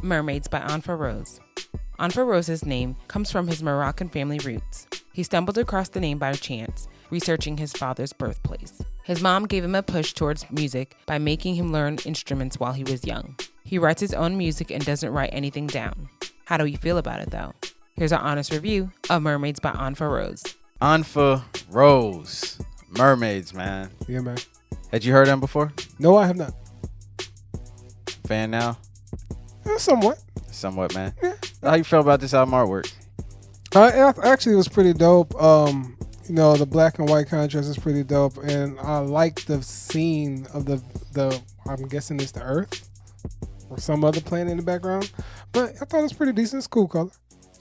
Mermaids by Anfa Rose. Anfa Rose's name comes from his Moroccan family roots. He stumbled across the name by chance, researching his father's birthplace. His mom gave him a push towards music by making him learn instruments while he was young. He writes his own music and doesn't write anything down. How do you feel about it, though? Here's our honest review of Mermaids by Anfa Rose. Anfa Rose. Mermaids, man. Yeah, man. Had you heard them before? No, I have not. Fan now? Somewhat. Somewhat, man. Yeah. How you feel about this album artwork? Actually, it was pretty dope. The black and white contrast is pretty dope, and I like the scene of the I'm guessing it's the Earth or some other planet in the background. But I thought it was pretty decent. It's a cool color.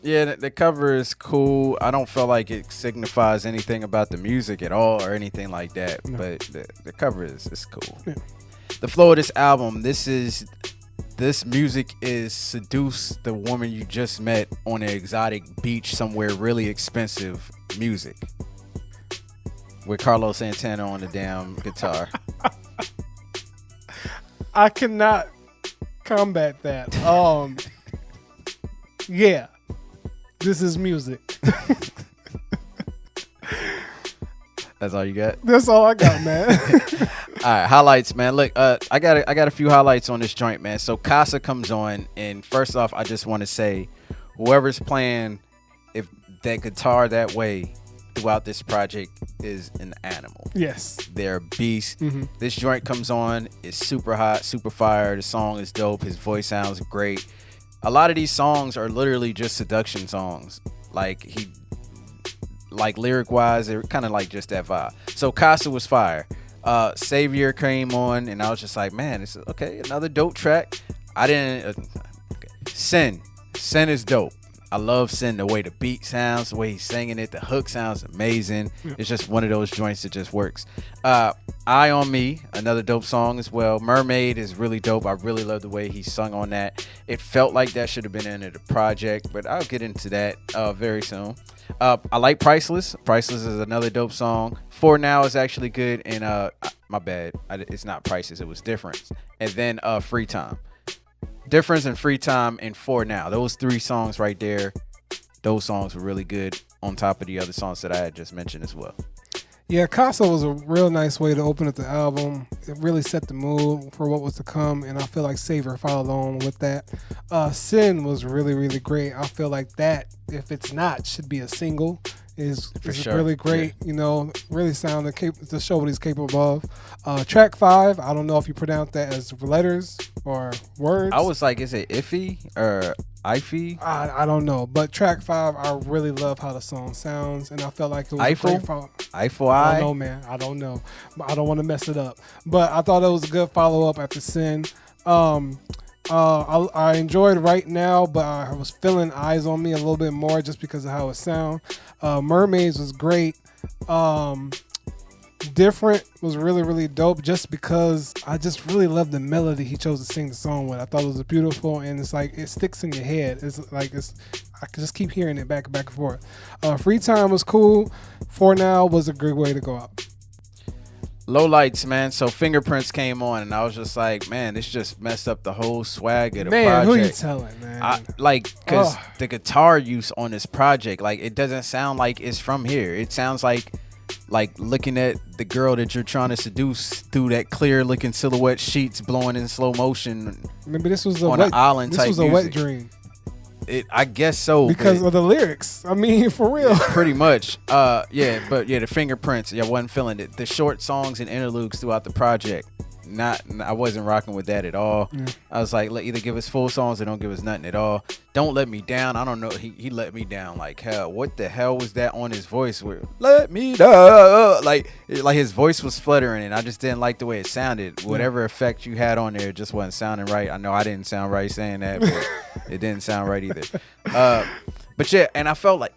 Yeah, the cover is cool. I don't feel like it signifies anything about the music at all or anything like that. No. But the cover is cool. Yeah. The flow of this album, this music is seduce the woman you just met on an exotic beach somewhere really expensive music. With Carlos Santana on the damn guitar. I cannot combat that. Yeah. This is music. That's all you got? That's all I got, man. All right, highlights, man. Look, I got a few highlights on this joint, man. So Casa comes on, and first off, I just want to say, whoever's playing if that guitar that way throughout this project is an animal. Yes. They're a beast. Mm-hmm. This joint comes on, it's super hot, super fire. The song is dope. His voice sounds great. A lot of these songs are literally just seduction songs. Like lyric wise, they're kind of like just that vibe. So Casa was fire. Savior came on, and I was just like, man, this is okay. Another dope track. I didn't. Sin is dope. I love Sin, the way the beat sounds, the way he's singing it. The hook sounds amazing. Yeah. It's just one of those joints that just works. Eye on Me, another dope song as well. Mermaid is really dope. I really love the way he sung on that. It felt like that should have been in the project, but I'll get into that very soon. I like Priceless. Priceless is another dope song. For Now is actually good. And my bad, it's not Priceless. It was Difference. And then Free Time. Difference and Free Time and For Now. Those three songs right there, those songs were really good on top of the other songs that I had just mentioned as well. Yeah, Casa was a real nice way to open up the album. It really set the mood for what was to come, and I feel like Savior followed along with that. Sin was really, really great. I feel like that, if it's not, should be a single. Is sure. Really great, yeah. Really sound to show what he's capable of. Track 5, I don't know if you pronounce that as letters or words. I was like, is it iffy or ify? I don't know, but track 5, I really love how the song sounds, and I felt like it was Eiffel? a great follow. Eiffel I don't know, man. I don't know. I don't want to mess it up, but I thought it was a good follow-up after Sin. I enjoyed Right Now, but I was feeling Eyes on Me a little bit more just because of how it sound. Mermaids was great. Different was really, really dope just because I just really love the melody he chose to sing the song with. I thought it was beautiful, and it's like it sticks in your head. I can just keep hearing it back and forth. Free Time was cool. For Now was a good way to go out. Low lights, man. So Fingerprints came on, and I was just like, man, this just messed up the whole swag of the project. Man, who you telling, man? Because the guitar use on this project, like, it doesn't sound like it's from here. It sounds like looking at the girl that you're trying to seduce through that clear looking silhouette sheets blowing in slow motion. Maybe this was an island type music. This was a wet dream. I guess so. Because of the lyrics. I mean, for real. Yeah, pretty much. The Fingerprints, I wasn't feeling it. The short songs and interludes throughout the project, I wasn't rocking with that at all. Yeah. I was like, either give us full songs or don't give us nothing at all. Don't Let Me Down. I don't know. He let me down like hell. What the hell was that on his voice? Where let me down. Like his voice was fluttering, and I just didn't like the way it sounded. Whatever effect you had on there, it just wasn't sounding right. I know I didn't sound right saying that, but it didn't sound right either. But yeah, and I felt like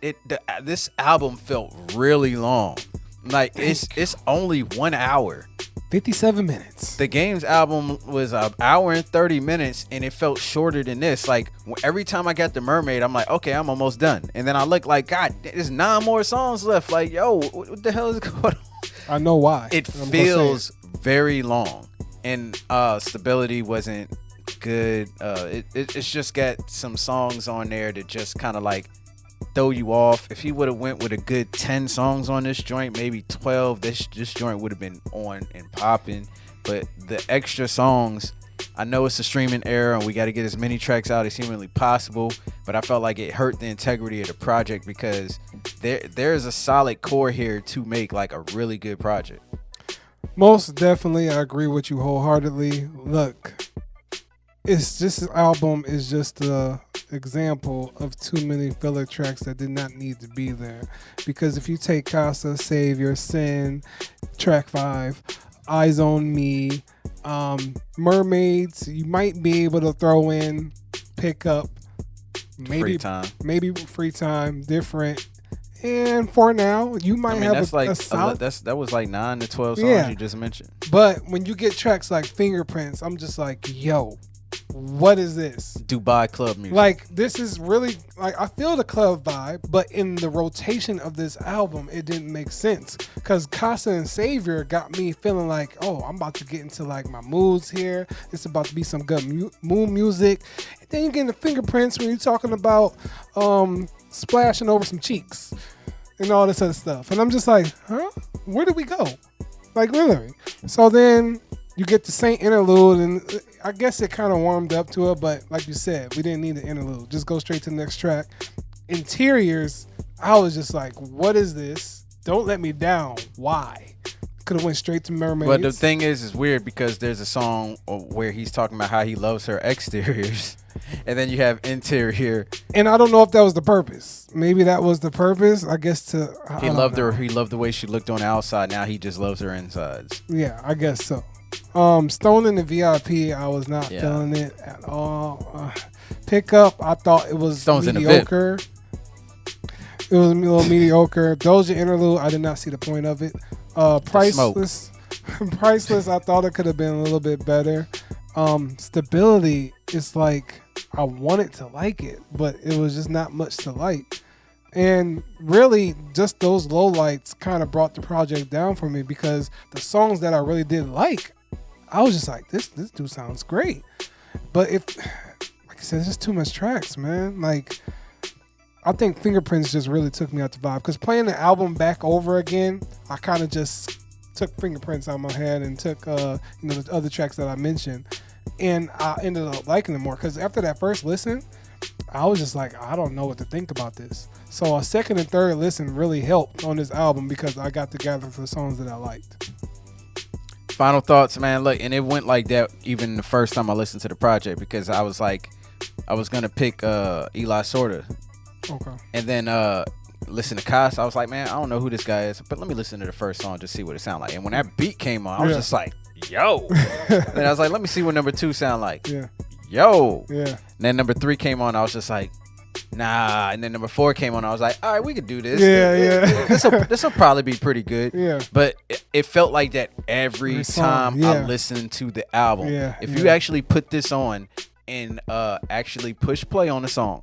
this album felt really long. Like it's only 1 hour. 57 minutes. The Games album was an hour and 30 minutes, and it felt shorter than this. Like, every time I got the Mermaid, I'm like, okay, I'm almost done. And then I look like, God, there's 9 more songs left. Like, yo, what the hell is going on? I know why. It feels very long. And Stability wasn't good. It's just got some songs on there that just kind of like throw you off. If he would have went with a good 10 songs on this joint, maybe 12, this joint would have been on and popping. But the extra songs, I know it's a streaming era and we got to get as many tracks out as humanly possible, but I felt like it hurt the integrity of the project because there's a solid core here to make like a really good project. Most definitely, I agree with you wholeheartedly. Look, this album is just a example of too many filler tracks that did not need to be there. Because if you take Casa, Savior, Sin, track 5, Eyes on Me, Mermaids, you might be able to throw in Pickup, maybe Free Time, Different. And for now, you might have a solid. That was like 9 to 12 songs you just mentioned. But when you get tracks like Fingerprints, I'm just like, yo, what is this? Dubai club music. Like, this is really, like, I feel the club vibe, but in the rotation of this album, it didn't make sense. Because Casa and Savior got me feeling like, oh, I'm about to get into, like, my moods here. It's about to be some good mood music. And then you get into Fingerprints when you're talking about splashing over some cheeks and all this other stuff. And I'm just like, huh? Where did we go? Like, literally. So then you get the Saint interlude, and I guess it kind of warmed up to it, but like you said, we didn't need the interlude. Just go straight to the next track. Interiors, I was just like, what is this? Don't let me down. Why? Could have went straight to Mermaids. But the thing is, it's weird because there's a song where he's talking about how he loves her exteriors, and then you have interior. And I don't know if that was the purpose. Maybe that was the purpose. I guess he loved her. He loved the way she looked on the outside. Now he just loves her insides. Yeah, I guess so. Stone in the VIP, I was not feeling it at all. Pickup, I thought it was Stone's mediocre. It was a little mediocre. Doja interlude, I did not see the point of it. Priceless, Priceless, I thought it could have been a little bit better. Stability, it's like I wanted to like it, but it was just not much to like. And really, just those lowlights kind of brought the project down for me because the songs that I really did like, I was just like, this dude sounds great. But like I said, it's just too much tracks, man. Like, I think Fingerprints just really took me out the vibe. Because playing the album back over again, I kind of just took Fingerprints out of my head and took the other tracks that I mentioned. And I ended up liking them more. Because after that first listen, I was just like, I don't know what to think about this. So a second and third listen really helped on this album because I got to gather the songs that I liked. Final thoughts, man. Look, and it went like that even the first time I listened to the project because I was like, I was gonna pick Eli Sorta. Okay. And then listen to Cas. I was like, man, I don't know who this guy is, but let me listen to the first song just see what it sound like. And when that beat came on, I was just like, yo. Then I was like, let me see what number 2 sound like. Yeah. Yo. Yeah. And then number 3 came on, I was just like, nah. And then number 4 came on, I was like, all right, we could do this. Yeah. This will probably be pretty good. Yeah. But it felt like that every time I listened to the album. Yeah. If you actually put this on and actually push play on the song,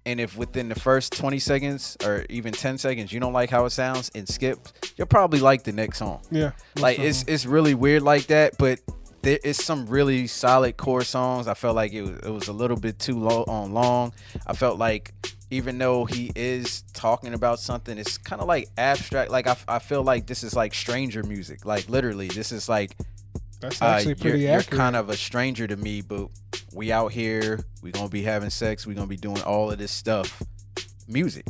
and if within the first 20 seconds or even 10 seconds you don't like how it sounds and skip, you'll probably like the next song. Yeah. Like it's really weird like that, but there is some really solid core songs. I felt like it was a little bit too long. I felt like even though he is talking about something, it's kind of like abstract. Like I feel like this is like stranger music. Like literally, this is like that's actually pretty accurate. You're kind of a stranger to me, but we out here. We gonna be having sex. We gonna be doing all of this stuff. Music.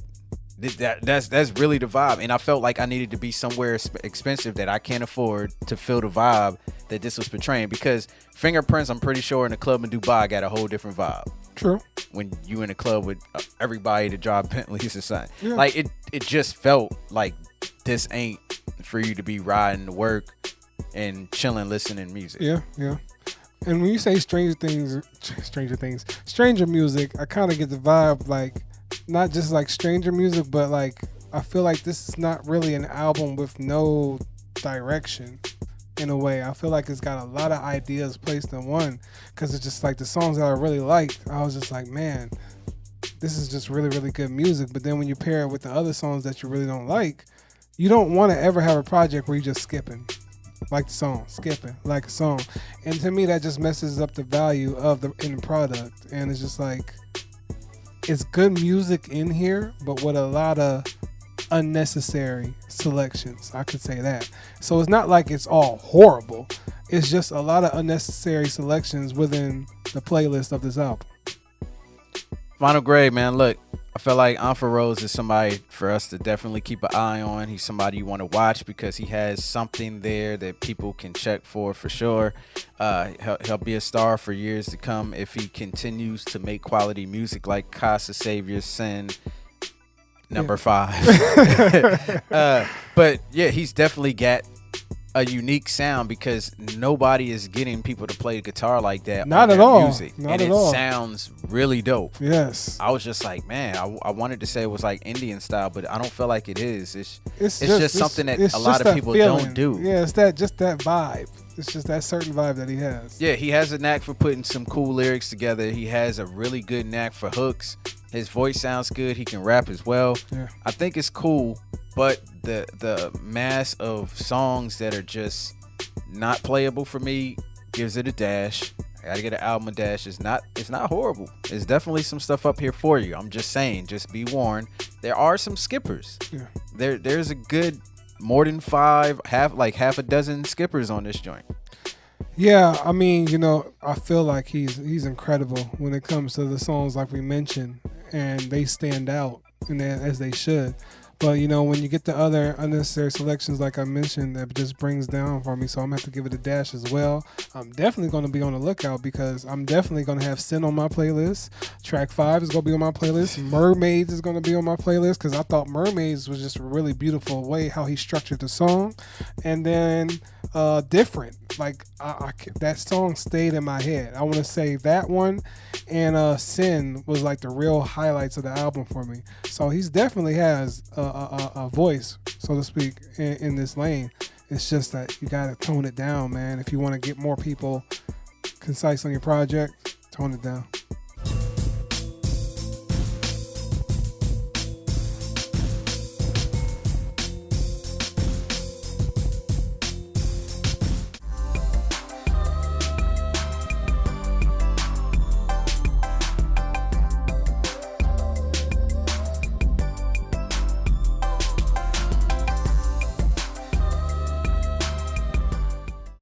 That's really the vibe, and I felt like I needed to be somewhere expensive that I can't afford to feel the vibe that this was portraying. Because Fingerprints, I'm pretty sure in the club in Dubai got a whole different vibe. True. When you in a club with everybody to drive Bentleys or something, yeah. Like it just felt like this ain't for you to be riding to work and chilling, listening music. Yeah, yeah. And when you say stranger music, I kind of get the vibe like. Not just like stranger music, but like I feel like this is not really an album with no direction in a way. I feel like it's got a lot of ideas placed in one because it's just like the songs that I really liked. I was just like, man, this is just really, really good music. But then when you pair it with the other songs that you really don't like, you don't want to ever have a project where you're just skipping. like the song. Skipping, like a song. And to me, that just messes up the value of the end product. And it's just like, it's good music in here, but with a lot of unnecessary selections. I could say that. So it's not like it's all horrible. It's just a lot of unnecessary selections within the playlist of this album. Final grade, man. Look, I feel like Anfa Rose is somebody for us to definitely keep an eye on. He's somebody you want to watch because he has something there that people can check for sure. He'll be a star for years to come if he continues to make quality music like Casa Savior Sin number 5. But yeah, he's definitely got a unique sound because nobody is getting people to play guitar like that. Not on at all. Music. Not and at it all. sounds really dope. Yes. I was just like, man, I wanted to say it was like Indian style, but I don't feel like it is. It's just something that a lot of people don't do. Yeah, it's that vibe. It's just that certain vibe that he has. Yeah, he has a knack for putting some cool lyrics together. He has a really good knack for hooks. His voice sounds good. He can rap as well. Yeah. I think it's cool, but the mass of songs that are just not playable for me gives it a dash. I gotta get an album a dash. It's not horrible. There's definitely some stuff up here for you. I'm just saying, just be warned. There are some skippers. Yeah. There's a good more than 5, half a dozen skippers on this joint. Yeah, I mean, I feel like he's incredible when it comes to the songs like we mentioned, and they stand out as they should. But, when you get the other unnecessary selections, like I mentioned, that just brings down for me. So I'm going to have to give it a dash as well. I'm definitely going to be on the lookout because I'm definitely going to have Sin on my playlist. Track 5 is going to be on my playlist. Mermaids is going to be on my playlist because I thought Mermaids was just a really beautiful way how he structured the song. And then Different. Like, that song stayed in my head. I want to say that one and Sin was like the real highlights of the album for me. So he's definitely has a voice, so to speak, in this lane. It's just that you got to tone it down, man. If you want to get more people concise on your project, tone it down.